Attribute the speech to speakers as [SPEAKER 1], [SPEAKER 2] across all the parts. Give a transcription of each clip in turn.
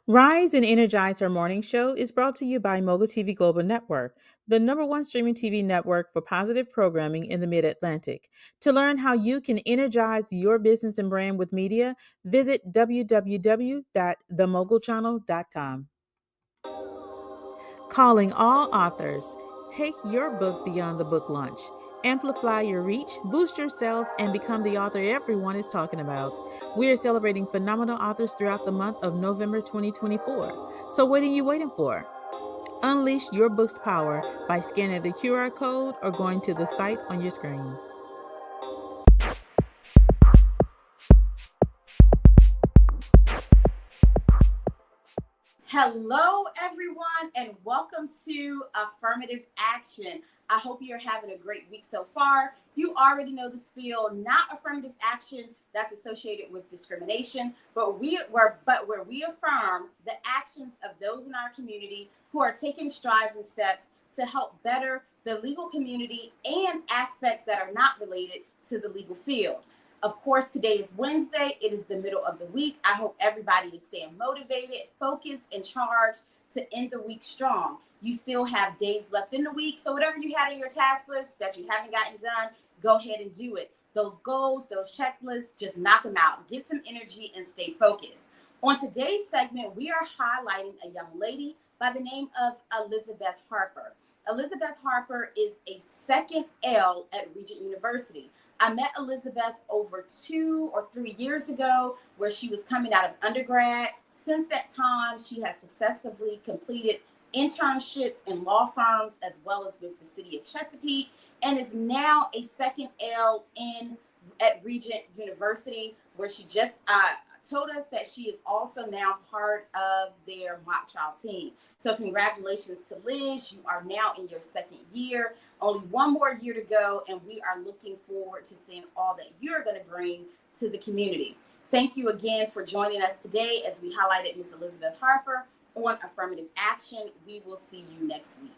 [SPEAKER 1] Rise and Energize Her Morning Show is brought to you by Mogul TV Global Network, the number one streaming TV network for positive programming in the Mid Atlantic. To learn how you can energize your business and brand with media, visit www.themogulchannel.com. Calling all authors. Take your book beyond the book launch. Amplify your reach, boost your sales, and become the author everyone is talking about. We are celebrating phenomenal authors throughout the month of November 2024. So what are you waiting for? Unleash your book's power by scanning the QR code or going to the site on your screen.
[SPEAKER 2] Hello, everyone, and welcome to Affirmative Action. I hope you're having a great week so far. You already know the spiel, not affirmative action that's associated with discrimination, but where we affirm the actions of those in our community who are taking strides and steps to help better the legal community and aspects that are not related to the legal field. Of course, today is Wednesday. It is the middle of the week. I hope everybody is staying motivated, focused, and charged to end the week strong. You still have days left in the week, so whatever you had on your task list that you haven't gotten done, go ahead and do it. Those goals, those checklists, just knock them out. Get some energy and stay focused. On today's segment, we are highlighting a young lady by the name of Elizabeth Harper. Elizabeth Harper is a second L at Regent University. I met Elizabeth over 2 or 3 years ago where she was coming out of undergrad. Since that time, she has successfully completed internships in law firms as well as with the city of Chesapeake and is now a second L at Regent University, where she just told us that she is also now part of their mock trial team. So congratulations to Liz. You are now in your second year, only one more year to go, and we are looking forward to seeing all that you're going to bring to the community. Thank you again for joining us today as we highlighted Ms. Elizabeth Harper on Affirmative Action. We will see you next week.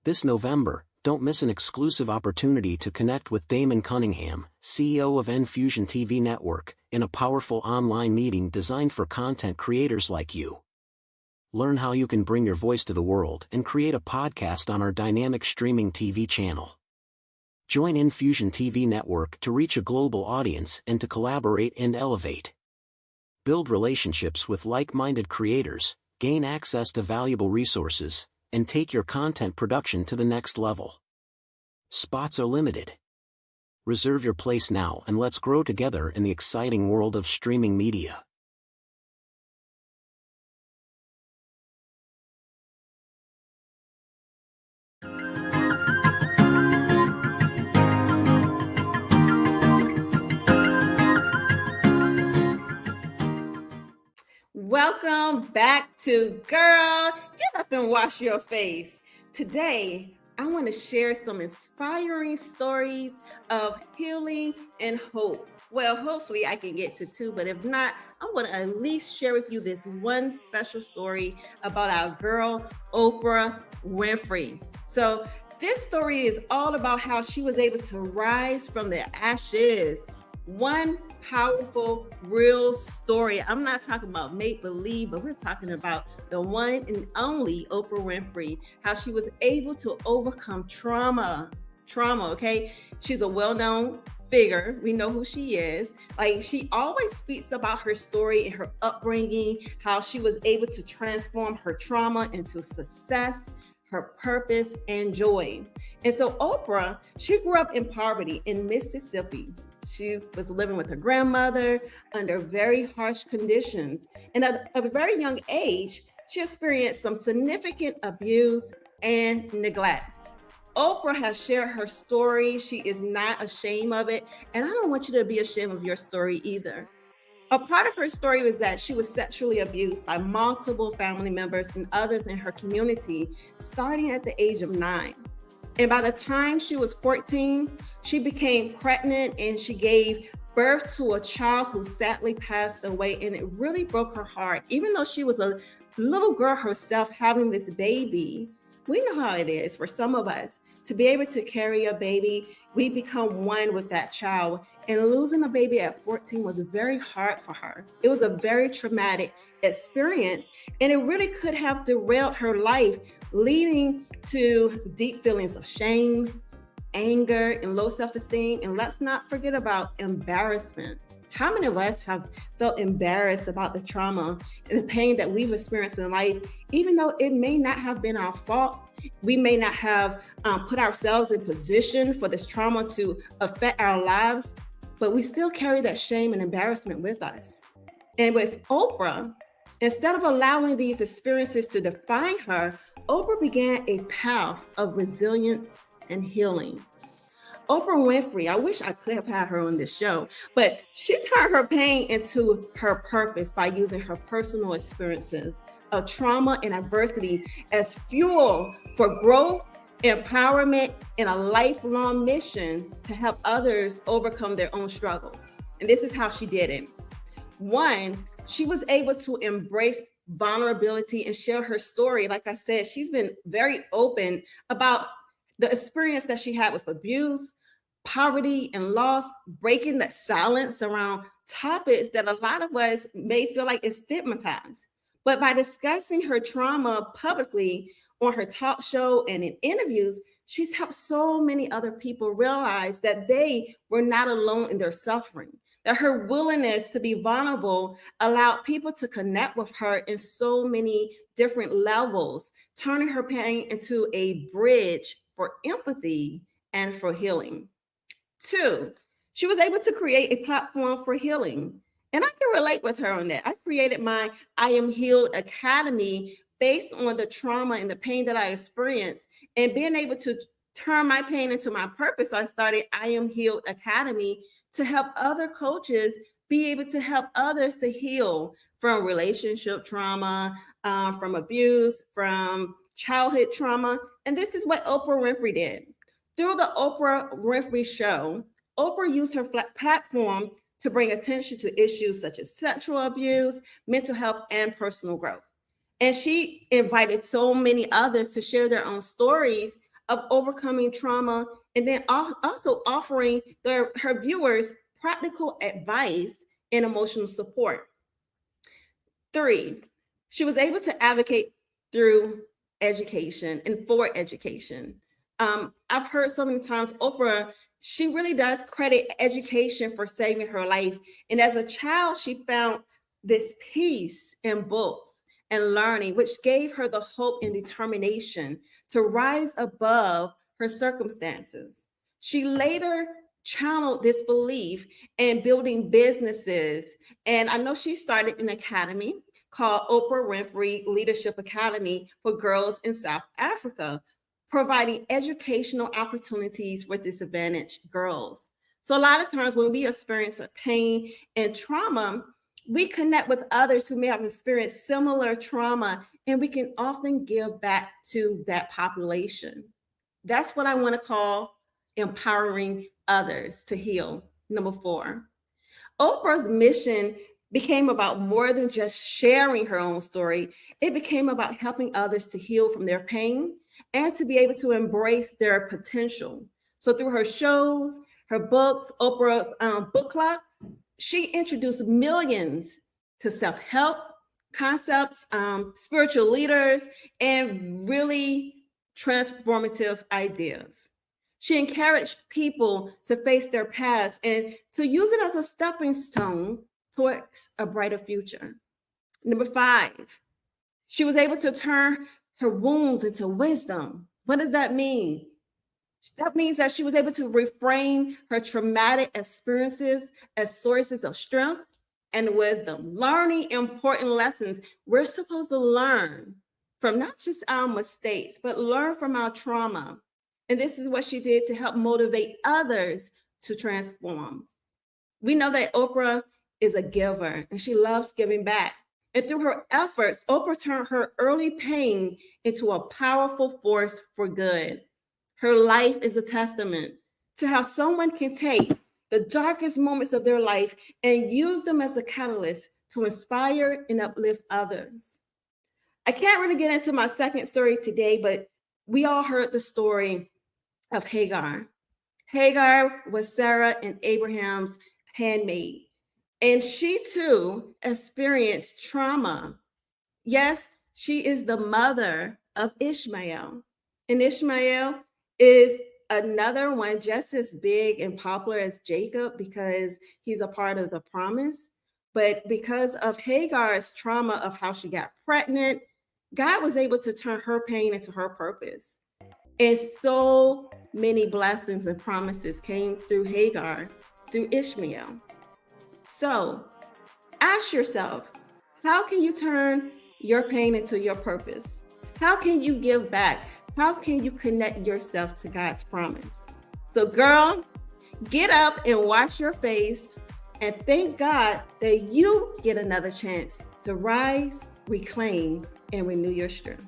[SPEAKER 3] This November, don't miss an exclusive opportunity to connect with Damon Cunningham, CEO of Enfusion TV Network, in a powerful online meeting designed for content creators like you. Learn how you can bring your voice to the world and create a podcast on our dynamic streaming TV channel. Join Enfusion TV Network to reach a global audience and to collaborate and elevate. Build relationships with like-minded creators, gain access to valuable resources, and take your content production to the next level. Spots are limited. Reserve your place now and let's grow together in the exciting world of streaming media.
[SPEAKER 4] Welcome back to Girl, Get Up and Wash Your Face. Today, I want to share some inspiring stories of healing and hope. Well, hopefully I can get to 2, but if not, I'm going to at least share with you this one special story about our girl, Oprah Winfrey. So this story is all about how she was able to rise from the ashes. One powerful, real story. I'm not talking about make-believe, but we're talking about the one and only Oprah Winfrey, how she was able to overcome trauma, okay? She's a well-known figure. We know who she is. Like, she always speaks about her story and her upbringing, how she was able to transform her trauma into success, her purpose, and joy. And so Oprah, she grew up in poverty in Mississippi. She was living with her grandmother under very harsh conditions. And at a very young age, she experienced some significant abuse and neglect. Oprah has shared her story. She is not ashamed of it. And I don't want you to be ashamed of your story either. A part of her story was that she was sexually abused by multiple family members and others in her community, starting at the age of 9. And by the time she was 14, she became pregnant and she gave birth to a child who sadly passed away. And it really broke her heart. Even though she was a little girl herself having this baby, we know how it is for some of us to be able to carry a baby, we become one with that child. And losing a baby at 14 was very hard for her. It was a very traumatic experience, and it really could have derailed her life, leading to deep feelings of shame, anger, and low self-esteem. And let's not forget about embarrassment. How many of us have felt embarrassed about the trauma and the pain that we've experienced in life, even though it may not have been our fault? We may not have put ourselves in position for this trauma to affect our lives, but we still carry that shame and embarrassment with us. And with Oprah, instead of allowing these experiences to define her, Oprah began a path of resilience and healing. Oprah Winfrey, I wish I could have had her on this show, but she turned her pain into her purpose by using her personal experiences of trauma and adversity as fuel for growth, empowerment, and a lifelong mission to help others overcome their own struggles. And this is how she did it. One, she was able to embrace vulnerability and share her story. Like I said, she's been very open about the experience that she had with abuse, poverty, and loss, breaking the silence around topics that a lot of us may feel like is stigmatized. But by discussing her trauma publicly on her talk show and in interviews, she's helped so many other people realize that they were not alone in their suffering, that her willingness to be vulnerable allowed people to connect with her in so many different levels, turning her pain into a bridge for empathy and for healing. Two, she was able to create a platform for healing. And I can relate with her on that. I created my I Am Healed Academy based on the trauma and the pain that I experienced. And being able to turn my pain into my purpose, I started I Am Healed Academy to help other coaches be able to help others to heal from relationship trauma, from abuse, from childhood trauma. And this is what Oprah Winfrey did. Through the Oprah Winfrey Show, Oprah used her platform to bring attention to issues such as sexual abuse, mental health, and personal growth. And she invited so many others to share their own stories of overcoming trauma, and then also offering her viewers practical advice and emotional support. Three, she was able to advocate through education and for education. I've heard so many times Oprah, she really does credit education for saving her life. And as a child, she found this peace in books and learning, which gave her the hope and determination to rise above her circumstances. She later channeled this belief in building businesses. And I know she started an academy called Oprah Winfrey Leadership Academy for girls in South Africa, providing educational opportunities for disadvantaged girls. So a lot of times when we experience pain and trauma, we connect with others who may have experienced similar trauma, and we can often give back to that population. That's what I want to call empowering others to heal. Number four, Oprah's mission became about more than just sharing her own story. It became about helping others to heal from their pain and to be able to embrace their potential. So through her shows, her books, Oprah's book club, she introduced millions to self-help concepts, spiritual leaders, and really transformative ideas. She encouraged people to face their past and to use it as a stepping stone towards a brighter future. Number five, she was able to turn her wounds into wisdom. What does that mean? That means that she was able to reframe her traumatic experiences as sources of strength and wisdom, learning important lessons. We're supposed to learn from not just our mistakes, but learn from our trauma. And this is what she did to help motivate others to transform. We know that Oprah is a giver and she loves giving back. And through her efforts, Oprah turned her early pain into a powerful force for good. Her life is a testament to how someone can take the darkest moments of their life and use them as a catalyst to inspire and uplift others. I can't really get into my second story today, but we all heard the story of Hagar. Hagar was Sarah and Abraham's handmaid, and she too experienced trauma. Yes, she is the mother of Ishmael. And Ishmael is another one just as big and popular as Jacob because he's a part of the promise. But because of Hagar's trauma of how she got pregnant, God was able to turn her pain into her purpose. And so many blessings and promises came through Hagar, through Ishmael. So ask yourself, how can you turn your pain into your purpose? How can you give back? How can you connect yourself to God's promise? So, girl, get up and wash your face and thank God that you get another chance to rise, reclaim, and renew your strength.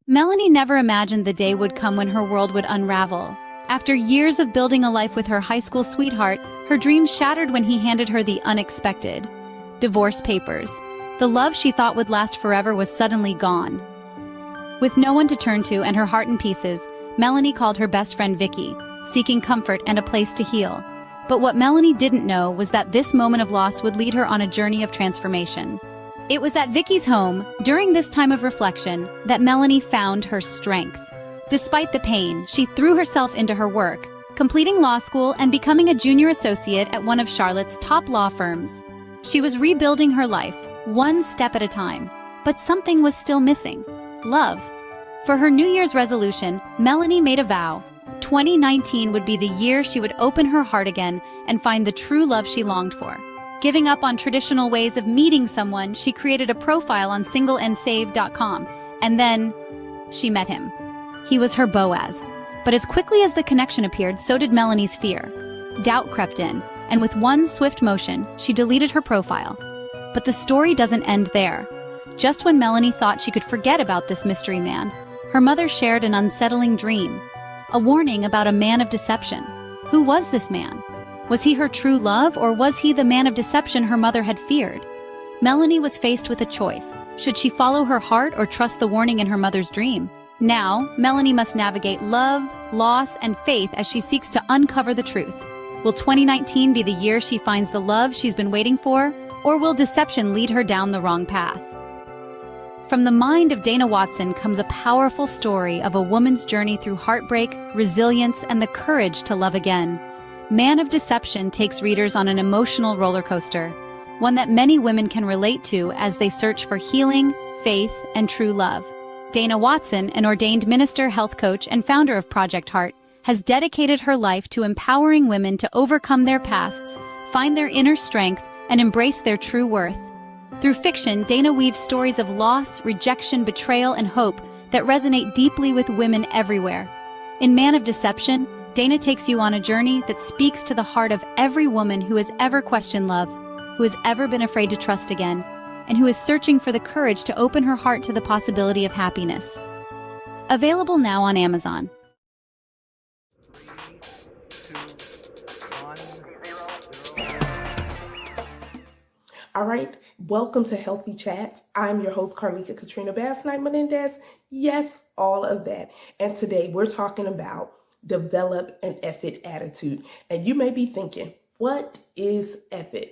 [SPEAKER 5] Melanie never imagined the day would come when her world would unravel. After years of building a life with her high school sweetheart, her dreams shattered when he handed her the unexpected divorce papers. The love she thought would last forever was suddenly gone. With no one to turn to and her heart in pieces, Melanie called her best friend Vicky, seeking comfort and a place to heal. But what Melanie didn't know was that this moment of loss would lead her on a journey of transformation. It was at Vicky's home, during this time of reflection, that Melanie found her strength. Despite the pain, she threw herself into her work, completing law school and becoming a junior associate at one of Charlotte's top law firms. She was rebuilding her life, one step at a time. But something was still missing: love. For her New Year's resolution, Melanie made a vow. 2019 would be the year she would open her heart again and find the true love she longed for. Giving up on traditional ways of meeting someone, she created a profile on singleandsaved.com, and then she met him. He was her Boaz. But as quickly as the connection appeared, so did Melanie's fear. Doubt crept in, and with one swift motion, she deleted her profile. But the story doesn't end there. Just when Melanie thought she could forget about this mystery man, her mother shared an unsettling dream, a warning about a man of deception. Who was this man? Was he her true love, or was he the man of deception her mother had feared? Melanie was faced with a choice. Should she follow her heart or trust the warning in her mother's dream? Now, Melanie must navigate love, loss, and faith as she seeks to uncover the truth. Will 2019 be the year she finds the love she's been waiting for, or will deception lead her down the wrong path? From the mind of Dana Watson comes a powerful story of a woman's journey through heartbreak, resilience, and the courage to love again. Man of Deception takes readers on an emotional roller coaster, one that many women can relate to as they search for healing, faith, and true love. Dana Watson, an ordained minister, health coach, and founder of Project Heart, has dedicated her life to empowering women to overcome their pasts, find their inner strength, and embrace their true worth. Through fiction, Dana weaves stories of loss, rejection, betrayal, and hope that resonate deeply with women everywhere. In Man of Deception, Dana takes you on a journey that speaks to the heart of every woman who has ever questioned love, who has ever been afraid to trust again, and who is searching for the courage to open her heart to the possibility of happiness. Available now on Amazon.
[SPEAKER 6] All right, welcome to Healthy Chats. I'm your host, Carleeka Basnight-Menendez. Yes, all of that. And today we're talking about develop an effort attitude. And you may be thinking, what is effort?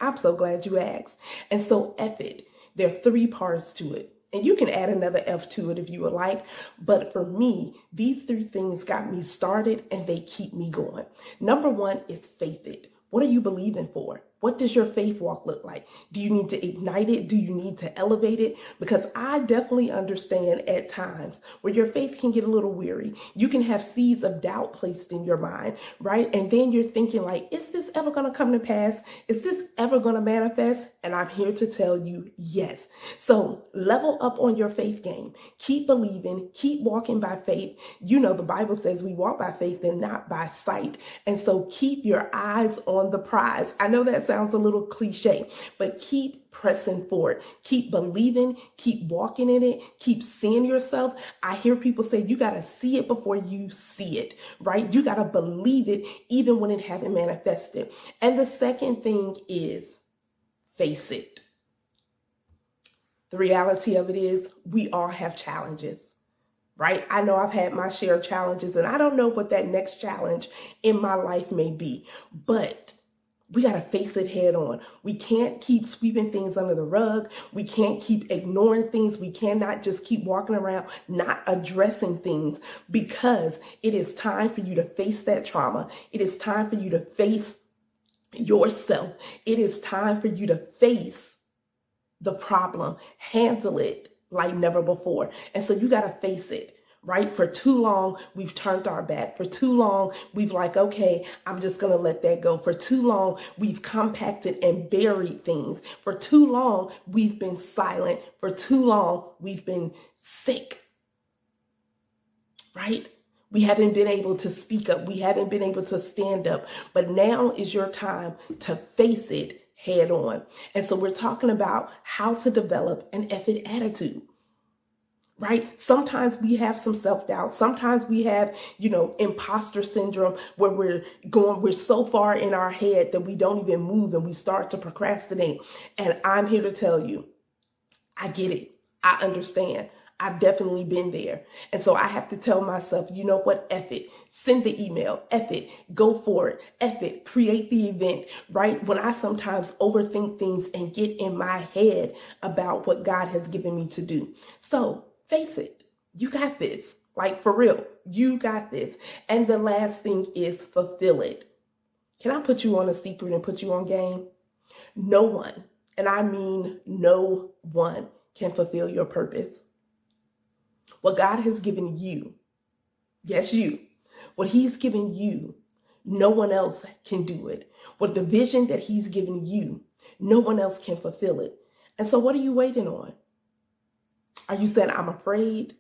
[SPEAKER 6] I'm so glad you asked. And so effort, there are 3 parts to it. And you can add another F to it if you would like. But for me, these 3 things got me started and they keep me going. Number 1 is faith it. What are you believing for? What does your faith walk look like? Do you need to ignite it? Do you need to elevate it? Because I definitely understand at times where your faith can get a little weary. You can have seeds of doubt placed in your mind, right? And then you're thinking like, is this ever going to come to pass? Is this ever going to manifest? And I'm here to tell you, yes. So level up on your faith game. Keep believing, keep walking by faith. You know, the Bible says we walk by faith and not by sight. And so keep your eyes on the prize. I know that sounds a little cliche, but keep pressing forward. Keep believing, keep walking in it, keep seeing yourself. I hear people say you got to see it before you see it, right? You got to believe it even when it hasn't manifested. And the second thing is face it. The reality of it is we all have challenges, right? I know I've had my share of challenges, and I don't know what that next challenge in my life may be, but we got to face it head on. We can't keep sweeping things under the rug. We can't keep ignoring things. We cannot just keep walking around not addressing things, because it is time for you to face that trauma. It is time for you to face yourself. It is time for you to face the problem, handle it like never before. And so you got to face it. Right? For too long, we've turned our back. For too long, we've like, okay, I'm just going to let that go. For too long, we've compacted and buried things. For too long, we've been silent. For too long, we've been sick. Right? We haven't been able to speak up. We haven't been able to stand up. But now is your time to face it head on. And so we're talking about how to develop an effort attitude. Right? Sometimes we have some self-doubt. Sometimes we have, imposter syndrome, where we're so far in our head that we don't even move and we start to procrastinate. And I'm here to tell you, I get it. I understand. I've definitely been there. And so I have to tell myself, you know what? F it. Send the email. F it. Go for it. F it. Create the event, right? When I sometimes overthink things and get in my head about what God has given me to do. So face it. You got this. Like, for real. You got this. And the last thing is fulfill it. Can I put you on a secret and put you on game? No one, and I mean no one, can fulfill your purpose. What God has given you, yes, you, what He's given you, no one else can do it. What the vision that He's given you, no one else can fulfill it. And so what are you waiting on? Are you saying, I'm afraid?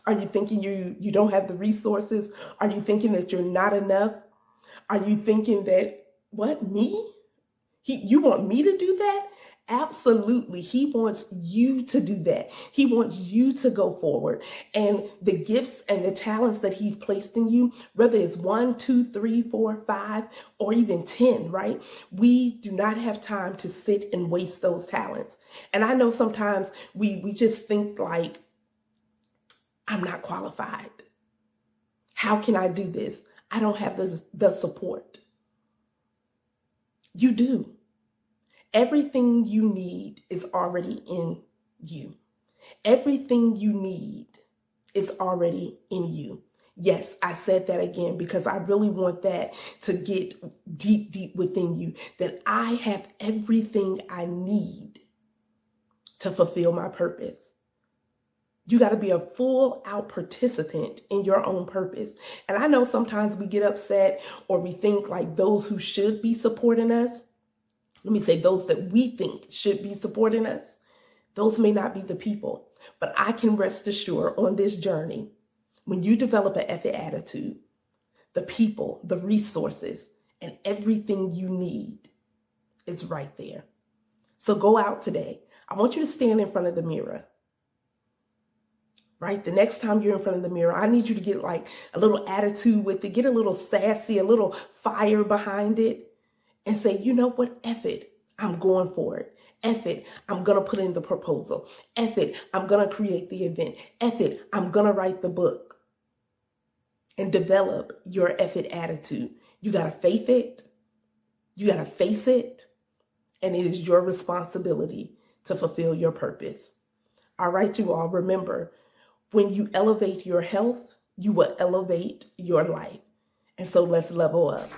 [SPEAKER 6] Are you thinking you don't have the resources? Are you thinking that you're not enough? Are you thinking that, what, me? You want me to do that? Absolutely. He wants you to do that. He wants you to go forward. And the gifts and the talents that He's placed in you, whether it's 1, 2, 3, 4, 5, or even 10, right? We do not have time to sit and waste those talents. And I know sometimes we just think like, I'm not qualified. How can I do this? I don't have the support. You do. Everything you need is already in you. Everything you need is already in you. Yes, I said that again because I really want that to get deep, deep within you, that I have everything I need to fulfill my purpose. You got to be a full out participant in your own purpose. And I know sometimes we get upset or we think like those who should be supporting us, let me say those that we think should be supporting us, those may not be the people. But I can rest assured on this journey, when you develop an effort attitude, the people, the resources, and everything you need is right there. So go out today. I want you to stand in front of the mirror. Right? The next time you're in front of the mirror, I need you to get like a little attitude with it, get a little sassy, a little fire behind it, and say, you know what, F it, I'm going for it. F it, I'm going to put in the proposal. F it, I'm going to create the event. F it, I'm going to write the book. And develop your effort attitude. You got to faith it. You got to face it. And it is your responsibility to fulfill your purpose. All right, you all, remember, when you elevate your health, you will elevate your life. And so let's level up.